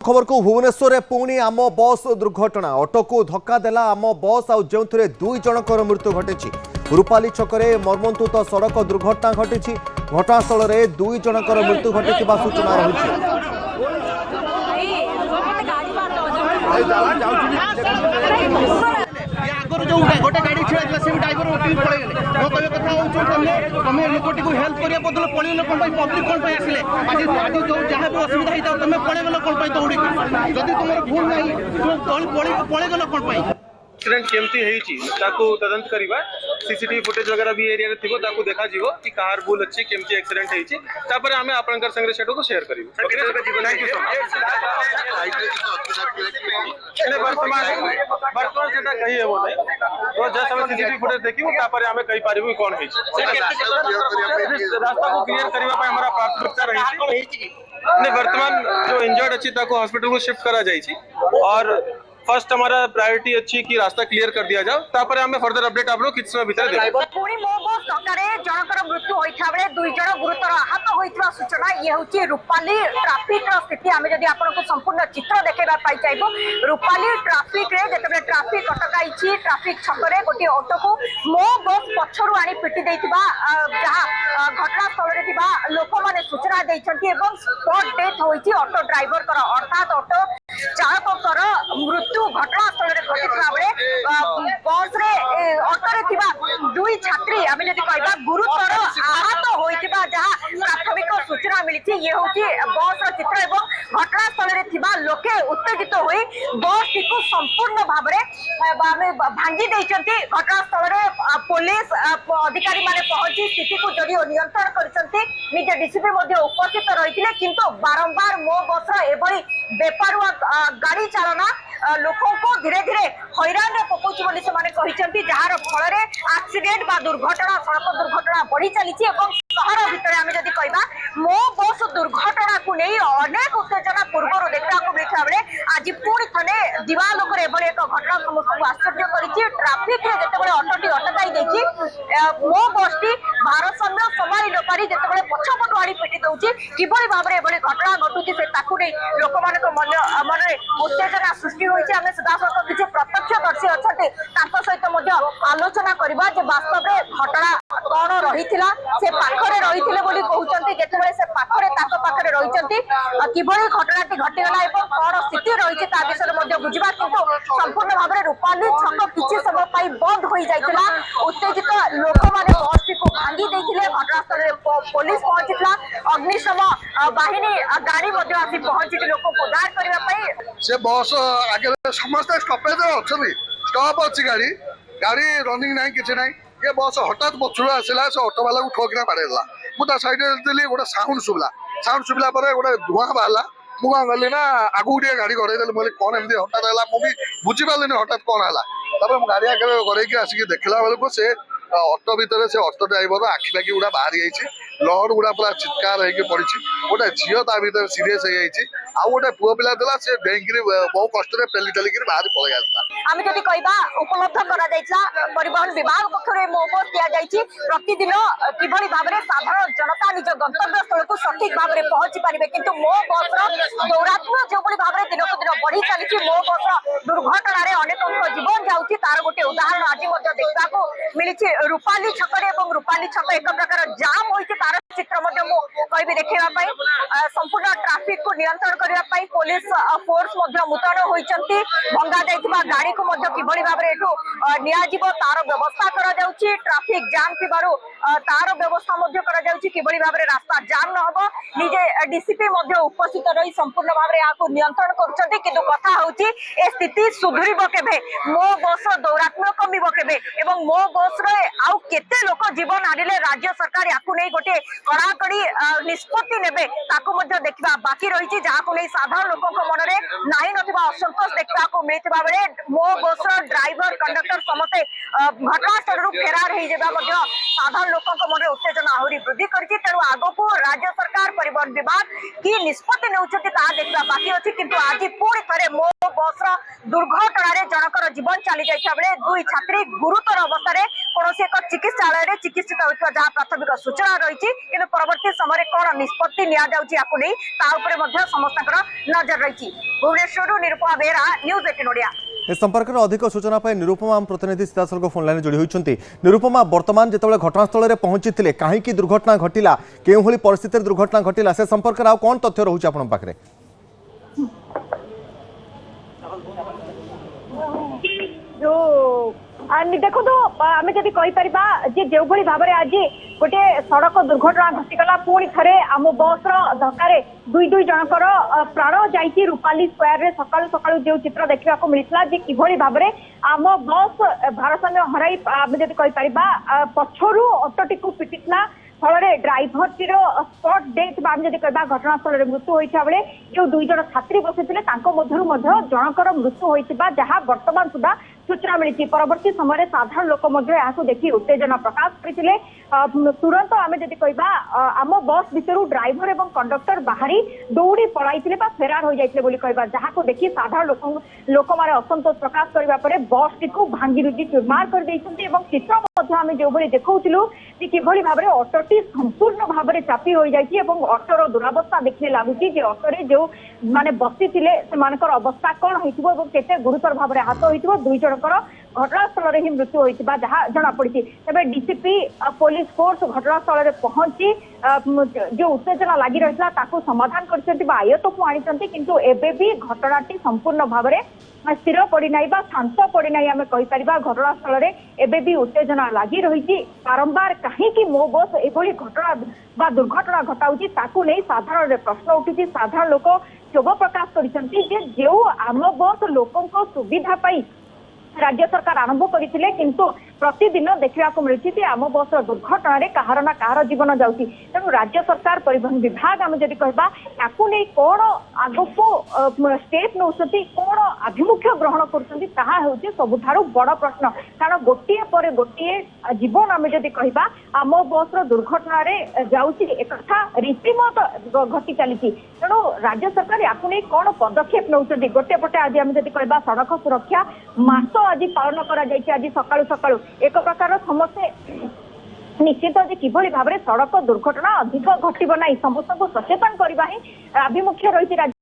खबर को भुवनेश्वर में पुणी आम बस दुर्घटना ऑटो को धक्का देला आम बस आउ जो दुई जनकर मृत्यु घटी रूपाली छकरे मर्मन्तुत सड़क दुर्घटना घटी घटनास्थल में दुई जनकर मृत्यु घटी सूचना रही गोटे गाड़ी छिड़ा से ड्राइवर उठी पड़े मो कहले कथा हो तुम लोकटी को हेल्प करिया बदल पळेलो कोन पई पब्लिक कोन पई आसिले आज आज जो जहां भी असुविधा हिता तुम पळे गेलो कोन पई दौड़ी जदी तुमर भूल नाही तुम पळे गेलो कोन पई एक्सीडेंट केमती हेची ताकू तदंत करिबा सीसीटीवी फुटेज वगैरह भी एरिया रे थिबो ताकू देखा जीवो कि कार भूल अच्छी केमती एक्सीडेंट हेची तापर हमें आपनकर संगे सेटो को शेयर करिबो थैंक यू सो मच वर्तमान सेटा कही है बोले तो जस्ट हमें सीसीटीवी फुटेज देखिबो तापर हमें कहि पारिबो कोन हेची रास्ता को क्लियर करिबा पे हमरा प्राथमिकता रही ने वर्तमान जो इंजर्ड अच्छी ताकू हॉस्पिटल को शिफ्ट करा जाई छी और फर्स्ट हमारा प्रायोरिटी अच्छी कि रास्ता क्लियर कर दिया जाओ तापर हमें फर्दर अपडेट आप लोग किस समय भीतर देबो पुणी मो बस धक्कारे जनकर मृत्यु होइथा बेले दुई जन गुरुतर आहत होइथवा सूचना ये होची रूपाली ट्रैफिक रो स्थिति हमें जदी आपन को संपूर्ण चित्र देखेबा पाई चाइबो रूपाली ट्रैफिक रे जतबे ट्रैफिक अटकाइछि ट्रैफिक छकरे गोटी ऑटो को मो बस पछरु आनी पिटी देइथिबा जहा घटना स्थल रे थिबा लोक माने सूचना देइछंती एवं स्पॉट डेथ होइछि ऑटो ड्राइवर कर अर्थात ऑटो चालक कर मृत्यु घटनास्थल में घटी बेले बस रे ऑटो रे थिबा दुई छात्री आमे जदी कहबा गुरुतर आहत होइथिबा जहा प्राथमिक सूचना मिलिछि ये होछि बस रो चित्र एवं घटनास्थल रे थिबा लोके उत्तेजित होई बस को संपूर्ण भाबरे आमे भांगी दैछंती घटनास्थल रे पुलिस अधिकारी माने पहुंची स्थिति को जदिओ नियंत्रण करछंती निजे डीसीपी मध्ये उपस्थित रहिथिले किंतु बारंबार मो बस रो एबळी बेपारुआ गाड़ी चालना लोकों को धीरे धीरे हैरान पकाउछि बोली से माने कहिसंती जहार फल रे एक्सीडेंट बा दुर्घटना सड़क दुर्घटना बढ़ी चली शहर भितर आमे जदी कहबा मो बस दुर्घटना को नहीं अनेक उत्तेजना पूर्व देखा मिलता बेले आज पुणी थने दिवाल उपर एभली एक घटना समस्त आश्चर्य करिछि ट्रैफिक रे जेतेबेले ऑटोटी अटकाई दैछि मो बसटी भारसाम्य संभाली न पारी जेतेबेले पछपटु आड़ी पिटी दउछि किबळी भाबरे एभली घटना घटुछि से ताकु नै लोकमानक मन रे उत्तेजना सृष्टि होइछि आमे सदासक किछु प्रत्यक्षदर्शी अछते तांको सहित मध्ये आलोचना करबा जे वास्तव रे घटना कोन रहिथिला से पाखरे रहिथिले बोली कहउचंती जेतेबेले से पाखरे ताको पाखरे रहिचंती किबळी घटनाटी घटि गला एवं कोन स्थिति रहिछि ता विषय मध्ये बुझिबा किंतु संपूर्ण भाबरे रूपाली छक किछि समय पाई बंद होई जाइतिला उत्तेजित लोक माने बसटी को भांगी दैथिले घटनास्थल रे पुलिस पहुंचितला अग्निशम बाहिनी गाड़ी मध्ये आसी पहुंचिति लोक को उद्धार करबा पई से बस आगे समस्त स्टॉपेज अच्छी स्टॉप अच्छी गाड़ी गाड़ी रनिंग ना कि ये बस हठात पछुआ आसला से ऑटो वाला को ठोकना पड़ेगा मुझे साइड देली गोटे साउंड शुभला गोटे धुआं बाहर मुझे गली ना आगू टे गाड़ी गड़ेदेली मुझे कौन एमती हठात है मुझे बुझीपारे हठात कौन है गाड़ी आगे गड़े आसिक देखला बेलू से ऑटो भितर से ऑटो ड्राइवर आखि पाखि गुड़ा बाहरी लहर गुड़ा पूरा चित्कार होगी पड़ी गोटे झील ता भर सीरीयस हो जाए आउ गोटे पुओ पिला देला से डेंगी बहुत कष्ट पेली टेलिक बाहर पलि आसला आमे जदी कहबा उपलब्ध करा जायछा परिवहन विभाग पक्षरे मो बस दिया जायछि प्रतिदिन किभली भाबरे साधारण जनता निज गंतव्य स्थल को सठिक भाबरे पहुंची पारिबे किंतु मो बस दौरात्म्य जेभली भाबरे दिन को दिन बढ़ी चलीछि मो बस दुर्घटना रे अनेक जीवन जाउछि तार गोटे उदाहरण आज मध्ये देखा को मिलिछि रूपाली छकरे एवं रूपाली छक एक प्रकार जाम होइछि तार चित्र मध्ये मो कहबी देखैबा पई संपूर्ण ट्रैफिक को नियंत्रण करबा पई पुलिस फोर्स मध्ये मुतयन होइचंती भंगा जायतिबा गाड़ी को मध्ये किभली भाबरे एठो निया जीवो तार व्यवस्था करा जाउछि ट्रैफिक जाम थिबारु तार व्यवस्था मध्ये करा जाउछि किभली भाबरे रास्ता जाम न होबो निजे डीसीपी मध्ये उपस्थित रही संपूर्ण भाबरे आको नियंत्रण करछंती किंतु कथा होउछि ए स्थिति सुधुरिबो केबे मो बस दौरात्म्य कमिबो केबे एवं मो बस रे आउ केते लोक जीवन हारिले राज्य सरकार याकु नै गोटे कड़ाकड़ी निष्पत्ति नेबे ताकु मध्ये देखबा बाकी रहिछि जाहाकु नै साधारण लोकक मनरे नाही नथिबा असंतोष देखबाकू मिलिथिबा बेले मो बस ड्राइवर कंडक्टर समस्ते घटनास्थल फेरार हो जावा साधारण लोकों मन उत्तेजना आहरी वृद्धि करछि तेणु आगको राज्य सरकार परिवहन विभाग की निष्पत्ति नेउछथि ता देखबा बाकी अछि किंतु आज पुणी थरे मो बस बस दुर्घटना जनकर जीवन चली जाइछा बेले दुई छात्री गुरुतर अवस्था रे कोनोसी एक चिकित्सालय रे चिकित्सित होइछा जहा प्राथमिक सूचना रहिछि किंतु परवर्ती समय कोन निष्पत्ति निया जाउछि आकु नै ता उपरे मध्ये समस्तकर नजर रहिछि। भुवनेश्वर निरुपमा बेरा न्यूज 18 ओडिया। ए संपर्क में अधिक सूचना पाई निरुपमा प्रतिनिधि सीधासल फोन लाइन जोड़ी होती। निरुपमा बर्तमान जिते घटनास्थल में पहुंची कहीं दुर्घटना घटिला के परिस्थिति दुर्घटना घटिला से संपर्क में कौन तथ्य रोचे आप पाखे? जो देखो तो आम जब कहीपर जो भाव में आज गोटे सड़क दुर्घटना घटीगला पुणी थे आम बस धक्के दुई दुई जनकर प्राण जाइए रूपाली स्क्वायर रे सकाल सकाल जो चित्र देखा मिलता कि भाव में आम बस भारसाम्य हराई आम जब कहीपर पछरू ऑटोटी को पिटिला फल ड्राइवर टीर स्पॉट डेथ आम जब कह घटनास्थल में मृत्यु होता बेले जो दुई जन छात्री बसी जनकर मृत्यु होता जहाँ बर्तमान सुधा सूचना मिली। परवर्ती समय साधारण लोक देखी उत्तेजना प्रकाश करते तुरंत आम जब कह आम बस भर ड्राइवर और कंडक्टर बाहरी दौड़ी पड़ाई फेरार हो जाते कह जहाँ देखी साधारण लोक मैंने असंतोष प्रकाश करने बस टी भांगी रुजी चुरमार कर चित्र आम जो देखु कि भाव में ऑटोटी संपूर्ण भाव में चापी हो जाती ऑटोर दुरावस्था देखने लगुच ऑटोरे जो माने बसी अवस्था कौन होते गुरुतर भाव में आहत हो दुई जनकर घटनास्थल में ही मृत्यु होता जहाँ जमापड़ी। तेज डीसीपी पुलिस फोर्स घटनास्थल में पहुंची जो उत्तेजना लगी रही समाधान करयत को आनी किंतु एबे भी घटनाटी संपूर्ण भाव में स्थिर पड़ना शांत पड़ना आम कहीपर घटनास्थल में एबे भी उत्तेजना लगी रही बारंबार कहीं मो बस एभली घटना दुर्घटना घटाऊँगी नहीं साधारण प्रश्न उठी साधारण लोक क्षोभ प्रकाश कर आम बस लोकों सुविधा पाई राज्य सरकार आरंभ करते किंतु प्रतिदिन देखा मिलूँ आम बस दुर्घटना कहार ना कहार जीवन जाऊँगी तेणु राज्य सरकार परिवहन विभाग आम जब कहवा नहीं कौन आग को स्टेप नौ कौन आभिमुख्य ग्रहण कर सबुठारु बड़ प्रश्न कारण गोटे पर गोटे जीवन आम जब कहवा आम बस दुर्घटना जाऊँगी एक रीतिमत घटी चली तेणु राज्य सरकार या कौन पदक्षेप नौ गोटे पटे आज आम जब कहवा सड़क सुरक्षा मास आज पालन कर आज सकाळु सकाळु एक प्रकार समस्ते निश्चित जे किभली भाव में सड़क दुर्घटना अधिक घटना समस्त को सचेतन करने आभिमुख्य रही।